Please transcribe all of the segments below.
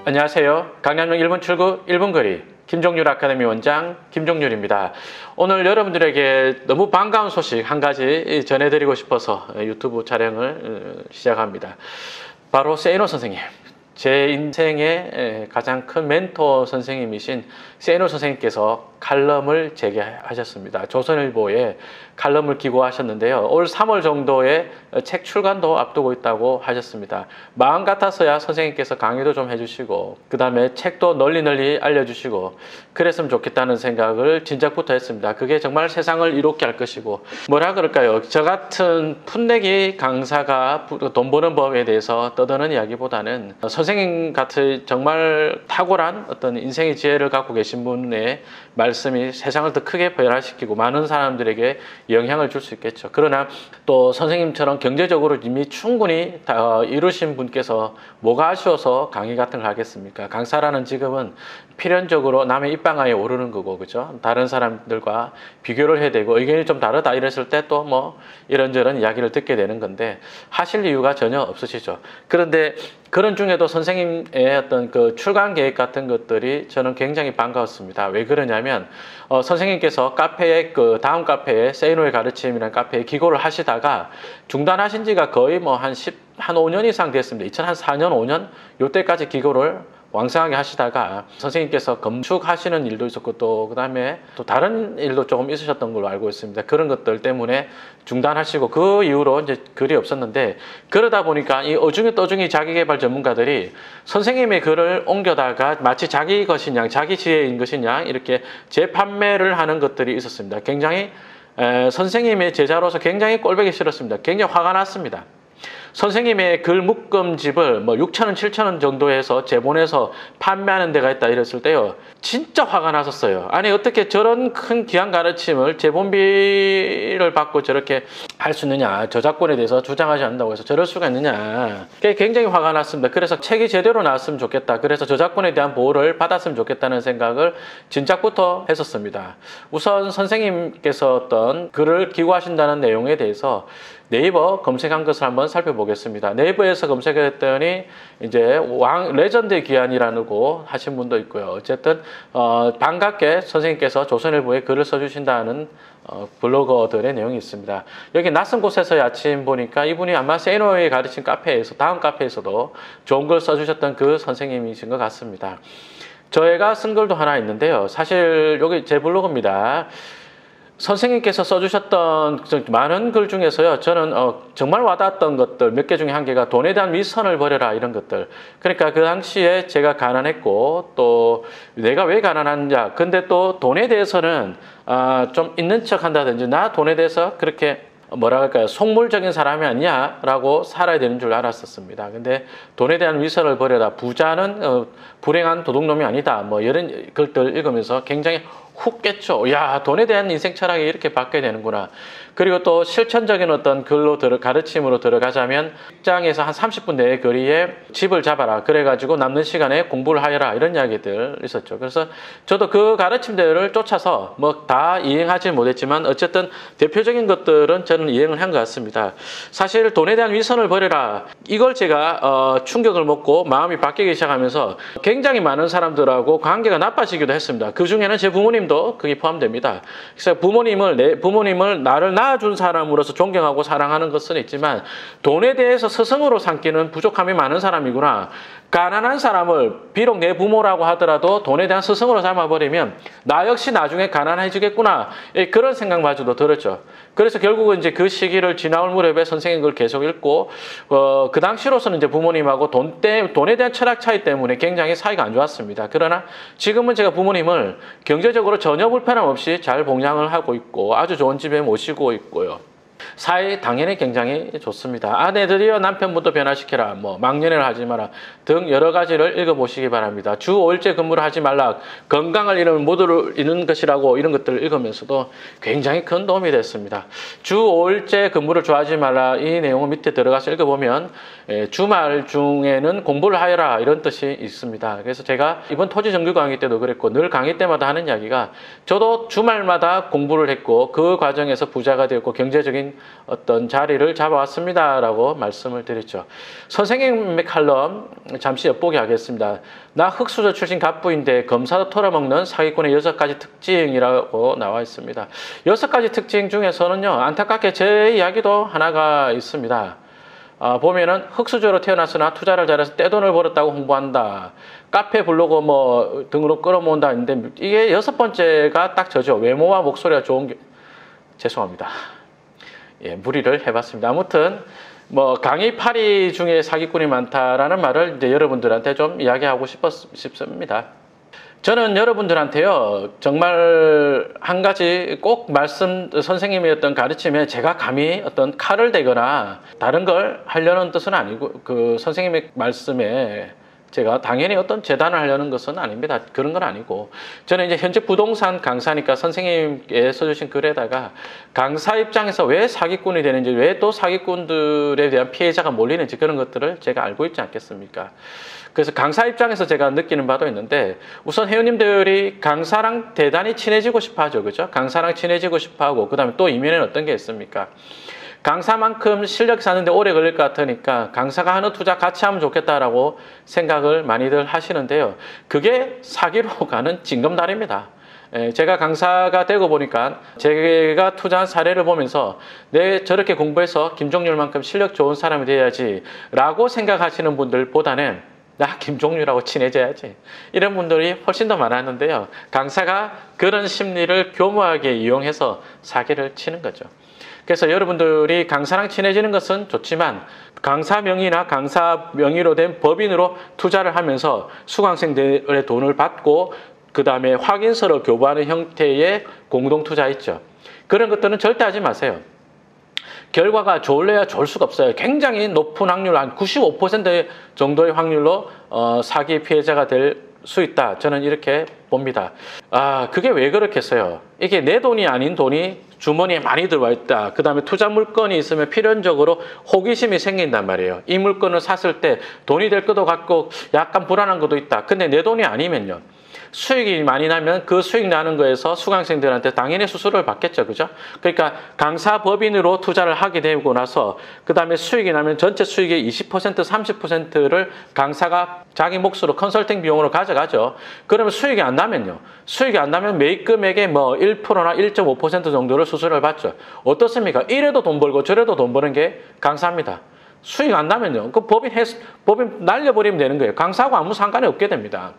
안녕하세요. 강남역 1번 출구 1번 거리 김종률 아카데미 원장 김종률입니다. 오늘 여러분들에게 너무 반가운 소식 한 가지 전해드리고 싶어서 유튜브 촬영을 시작합니다. 바로 세이노 선생님, 제 인생의 가장 큰 멘토 선생님이신 세이노 선생님께서 칼럼을 재개하셨습니다. 조선일보에 칼럼을 기고하셨는데요. 올 3월 정도에 책 출간도 앞두고 있다고 하셨습니다. 마음 같아서야 선생님께서 강의도 좀 해주시고 그 다음에 책도 널리 알려주시고 그랬으면 좋겠다는 생각을 진작부터 했습니다. 그게 정말 세상을 이롭게 할 것이고 뭐라 그럴까요? 저 같은 풋내기 강사가 돈 버는 법에 대해서 떠드는 이야기보다는 선생님 같은 정말 탁월한 어떤 인생의 지혜를 갖고 계신 분의 말씀이 세상을 더 크게 변화시키고 많은 사람들에게 영향을 줄 수 있겠죠. 그러나 또 선생님처럼 경제적으로 이미 충분히 이루신 분께서 뭐가 아쉬워서 강의 같은 걸 하겠습니까? 강사라는 직업은 필연적으로 남의 입방아에 오르는 거고, 그죠? 다른 사람들과 비교를 해야 되고 의견이 좀 다르다 이랬을 때 또 뭐 이런저런 이야기를 듣게 되는 건데 하실 이유가 전혀 없으시죠. 그런데 그런 중에도 선생님의 어떤 그 출간 계획 같은 것들이 저는 굉장히 반가웠습니다. 왜 그러냐면 선생님께서 카페에 다음 카페에 세이노의 가르침이라는 카페에 기고를 하시다가 중단하신 지가 거의 뭐 한 5년 이상 됐습니다. 2004년 5년 요때까지 기고를 왕성하게 하시다가 선생님께서 건축하시는 일도 있었고 또 그다음에 또 다른 일도 조금 있으셨던 걸로 알고 있습니다. 그런 것들 때문에 중단하시고 그 이후로 이제 글이 없었는데 그러다 보니까 이 어중이 떠중이 자기개발 전문가들이 선생님의 글을 옮겨다가 마치 자기 것인 양, 자기 지혜인 것인 양 이렇게 재판매를 하는 것들이 있었습니다. 굉장히 선생님의 제자로서 굉장히 꼴보기 싫었습니다. 굉장히 화가 났습니다. 선생님의 글 묶음집을 뭐 6,000원, 7,000원 정도 해서 재본해서 판매하는 데가 있다 이랬을 때요. 진짜 화가 났었어요. 아니 어떻게 저런 큰 귀한 가르침을 재본비를 받고 저렇게 할 수 있느냐. 저작권에 대해서 주장하지 않는다고 해서 저럴 수가 있느냐. 그게 굉장히 화가 났습니다. 그래서 책이 제대로 나왔으면 좋겠다. 그래서 저작권에 대한 보호를 받았으면 좋겠다는 생각을 진작부터 했었습니다. 우선 선생님께서 어떤 글을 기고하신다는 내용에 대해서 네이버 검색한 것을 한번 살펴보겠습니다. 네이버에서 검색했더니 이제 레전드의 귀환이라고 하신 분도 있고요. 어쨌든 반갑게 선생님께서 조선일보에 글을 써주신다는 블로거들의 내용이 있습니다. 여기 낯선 곳에서 아침 보니까 이분이 아마 세이노의 가르친 카페에서 다음 카페에서도 좋은 글 써주셨던 그 선생님이신 것 같습니다. 저희가 쓴 글도 하나 있는데요. 사실 여기 제 블로그입니다. 선생님께서 써주셨던 많은 글 중에서요. 저는 정말 와닿았던 것들 몇 개 중에 한 개가 돈에 대한 위선을 버려라 이런 것들. 그러니까 그 당시에 제가 가난했고 또 내가 왜 가난한냐. 근데 또 돈에 대해서는 좀 있는 척 한다든지 나 돈에 대해서 그렇게 뭐라 할까요? 속물적인 사람이 아니야 라고 살아야 되는 줄 알았었습니다. 근데 돈에 대한 위선을 버려라. 부자는 불행한 도둑놈이 아니다. 뭐 이런 글들 읽으면서 굉장히 훅 깼죠. 야, 돈에 대한 인생 철학이 이렇게 바뀌어야 되는구나. 그리고 또 실천적인 어떤 글로 가르침으로 들어가자면 직장에서 한 30분 내의 거리에 집을 잡아라. 그래가지고 남는 시간에 공부를 하여라. 이런 이야기들 있었죠. 그래서 저도 그 가르침들을 쫓아서 뭐 다 이행하지 못했지만 어쨌든 대표적인 것들은 저는 이행을 한 것 같습니다. 사실 돈에 대한 위선을 버려라. 이걸 제가 충격을 먹고 마음이 바뀌기 시작하면서 굉장히 많은 사람들하고 관계가 나빠지기도 했습니다. 그 중에는 제 부모님도 그게 포함됩니다. 그래서 부모님을 나를 낳아준 사람으로서 존경하고 사랑하는 것은 있지만 돈에 대해서 스승으로 삼기는 부족함이 많은 사람이구나. 가난한 사람을 비록 내 부모라고 하더라도 돈에 대한 스승으로 삼아버리면 나 역시 나중에 가난해지겠구나. 그런 생각마저도 들었죠. 그래서 결국은 이제 그 시기를 지나올 무렵에 선생님 걸 계속 읽고 그 당시로서는 이제 부모님하고 돈에 대한 철학 차이 때문에 굉장히 사이가 안 좋았습니다. 그러나 지금은 제가 부모님을 경제적으로 전혀 불편함 없이 잘 봉양을 하고 있고 아주 좋은 집에 모시고 있고요. 사이 당연히 굉장히 좋습니다. 아내들이여 남편분도 변화시켜라, 뭐 망연회를 하지 마라 등 여러 가지를 읽어보시기 바랍니다. 주 5일째 근무를 하지 말라, 건강을 잃으면 모두를 잃는 것이라고 이런 것들을 읽으면서도 굉장히 큰 도움이 됐습니다. 주 5일째 근무를 좋아하지 말라 이 내용을 밑에 들어가서 읽어보면 주말 중에는 공부를 하여라 이런 뜻이 있습니다. 그래서 제가 이번 토지 정규 강의 때도 그랬고 늘 강의 때마다 하는 이야기가 저도 주말마다 공부를 했고 그 과정에서 부자가 되었고 경제적인 어떤 자리를 잡아왔습니다라고 말씀을 드렸죠. 선생님의 칼럼 잠시 엿보게 하겠습니다. 나 흑수저 출신 갑부인데 검사도 털어먹는 사기꾼의 6가지 특징이라고 나와 있습니다. 6가지 특징 중에서는요, 안타깝게 제 이야기도 하나가 있습니다. 보면은 흑수저로 태어났으나 투자를 잘해서 떼돈을 벌었다고 홍보한다. 카페 블로그 뭐 등으로 끌어모은다 했는데 이게 6번째가 딱 저죠. 외모와 목소리가 좋은 죄송합니다. 예, 무리를 해봤습니다. 아무튼 뭐 강의 8위 중에 사기꾼이 많다라는 말을 이제 여러분들한테 좀 이야기하고 싶습니다. 저는 여러분들한테요, 정말 한 가지 꼭 선생님의 어떤 가르침에 제가 감히 어떤 칼을 대거나 다른 걸 하려는 뜻은 아니고, 그 선생님의 말씀에 제가 당연히 어떤 재단을 하려는 것은 아닙니다. 그런 건 아니고, 저는 이제 현재 부동산 강사니까 선생님께 써주신 글에다가 강사 입장에서 왜 사기꾼이 되는지, 왜 또 사기꾼들에 대한 피해자가 몰리는지 그런 것들을 제가 알고 있지 않겠습니까? 그래서 강사 입장에서 제가 느끼는 바도 있는데, 우선 회원님들이 강사랑 대단히 친해지고 싶어 하죠. 그죠? 강사랑 친해지고 싶어 하고, 그 다음에 또 이면에는 어떤 게 있습니까? 강사만큼 실력이 사는데 오래 걸릴 것 같으니까 강사가 하는 투자 같이 하면 좋겠다라고 생각을 많이들 하시는데요. 그게 사기로 가는 징검다리입니다. 제가 강사가 되고 보니까 제가 투자한 사례를 보면서 내 저렇게 공부해서 김종률만큼 실력 좋은 사람이 돼야지 라고 생각하시는 분들보다는 나 김종률하고 친해져야지, 이런 분들이 훨씬 더 많았는데요. 강사가 그런 심리를 교묘하게 이용해서 사기를 치는 거죠. 그래서 여러분들이 강사랑 친해지는 것은 좋지만 강사 명의나 강사 명의로 된 법인으로 투자를 하면서 수강생들의 돈을 받고 그 다음에 확인서를 교부하는 형태의 공동투자 있죠. 그런 것들은 절대 하지 마세요. 결과가 좋을래야 좋을 수가 없어요. 굉장히 높은 확률, 한 95% 정도의 확률로 사기 피해자가 될 수 있다. 저는 이렇게 봅니다. 그게 왜 그렇겠어요? 이게 내 돈이 아닌 돈이 주머니에 많이 들어와 있다. 그 다음에 투자 물건이 있으면 필연적으로 호기심이 생긴단 말이에요. 이 물건을 샀을 때 돈이 될 것도 같고 약간 불안한 것도 있다. 근데 내 돈이 아니면요, 수익이 많이 나면 그 수익 나는 거에서 수강생들한테 당연히 수수료를 받겠죠. 그죠? 그러니까 강사 법인으로 투자를 하게 되고 나서 그 다음에 수익이 나면 전체 수익의 20%, 30%를 강사가 자기 몫으로 컨설팅 비용으로 가져가죠. 그러면 수익이 안 나면요, 수익이 안 나면 매입 금액의 뭐 1%나 1.5% 정도를 수수료를 받죠. 어떻습니까? 이래도 돈 벌고 저래도 돈 버는 게 강사입니다. 수익 안 나면요, 그 법인 날려버리면 되는 거예요. 강사하고 아무 상관이 없게 됩니다.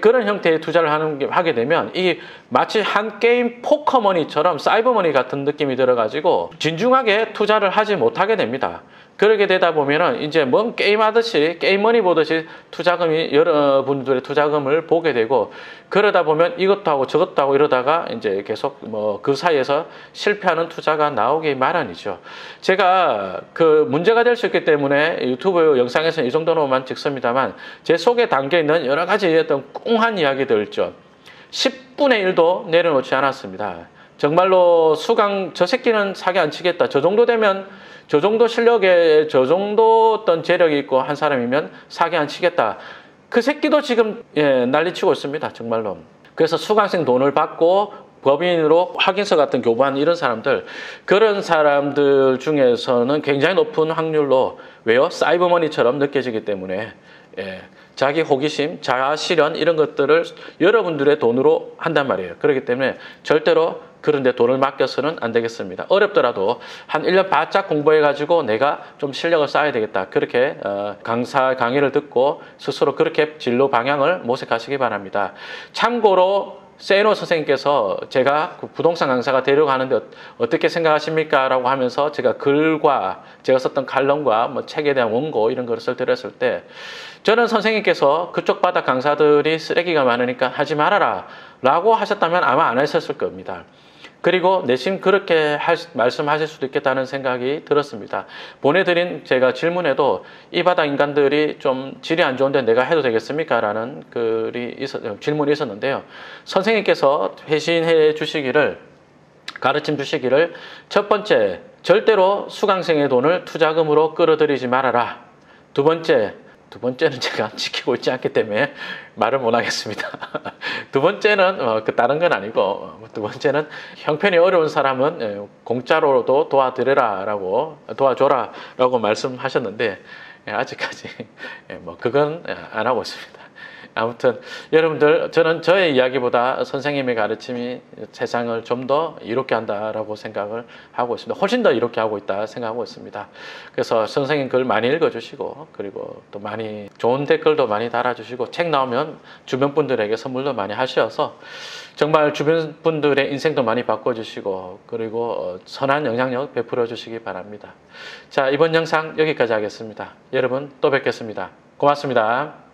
그런 형태의 투자를 하게 되면 이게 마치 한 게임 포커머니처럼 사이버머니 같은 느낌이 들어가지고 진중하게 투자를 하지 못하게 됩니다. 그렇게 되다 보면은 이제 뭔 게임하듯이 게임머니 보듯이 투자금이 여러분들의 투자금을 보게 되고, 그러다 보면 이것도 하고 저것도 하고 이러다가 이제 계속 뭐 그 사이에서 실패하는 투자가 나오기 마련이죠. 제가 그 문제가 될 수 있기 때문에 유튜브 영상에서는 이 정도로만 찍습니다만, 제 속에 담겨 있는 여러 가지 어떤 꽁한 이야기들 있죠. 10분의 1도 내려놓지 않았습니다. 정말로 저 새끼는 사기 안 치겠다. 저 정도 되면, 저 정도 실력에 저 정도 어떤 재력이 있고 한 사람이면 사기 안 치겠다. 그 새끼도 지금 난리치고 있습니다. 정말로. 그래서 수강생 돈을 받고 법인으로 확인서 같은 교부하는 이런 사람들, 그런 사람들 중에서는 굉장히 높은 확률로, 왜요? 사이버머니처럼 느껴지기 때문에 자기 호기심, 자아 실현 이런 것들을 여러분들의 돈으로 한단 말이에요. 그렇기 때문에 절대로 그런 데 돈을 맡겨서는 안 되겠습니다. 어렵더라도 한 1년 바짝 공부해가지고 내가 좀 실력을 쌓아야 되겠다. 그렇게 강의를 듣고 스스로 그렇게 진로 방향을 모색하시기 바랍니다. 참고로 세이노 선생님께서 제가 부동산 강사가 되려고 하는데 어떻게 생각하십니까? 라고 하면서 제가 글과 제가 썼던 칼럼과 뭐 책에 대한 원고 이런 것을 드렸을 때, 저는 선생님께서 그쪽 바닥 강사들이 쓰레기가 많으니까 하지 말아라 라고 하셨다면 아마 안 하셨을 겁니다. 그리고 내심 그렇게 말씀하실 수도 있겠다는 생각이 들었습니다. 보내드린 제가 질문에도 이 바닥 인간들이 좀 질이 안 좋은데 내가 해도 되겠습니까? 라는 질문이 있었는데요. 선생님께서 회신해 주시기를, 가르침 주시기를, 첫 번째, 절대로 수강생의 돈을 투자금으로 끌어들이지 말아라. 두 번째, 두 번째는 제가 지키고 있지 않기 때문에 말을 못 하겠습니다. 두 번째는 다른 건 아니고, 두 번째는 형편이 어려운 사람은 공짜로도 도와줘라라고 말씀하셨는데, 아직까지 그건 안 하고 있습니다. 아무튼 여러분들, 저는 저의 이야기보다 선생님의 가르침이 세상을 좀 더 이롭게 한다라고 생각을 하고 있습니다. 훨씬 더 이롭게 하고 있다 생각하고 있습니다. 그래서 선생님 글 많이 읽어주시고, 그리고 또 많이 좋은 댓글도 많이 달아주시고, 책 나오면 주변 분들에게 선물도 많이 하셔서 정말 주변 분들의 인생도 많이 바꿔주시고, 그리고 선한 영향력 베풀어 주시기 바랍니다. 자, 이번 영상 여기까지 하겠습니다. 여러분 또 뵙겠습니다. 고맙습니다.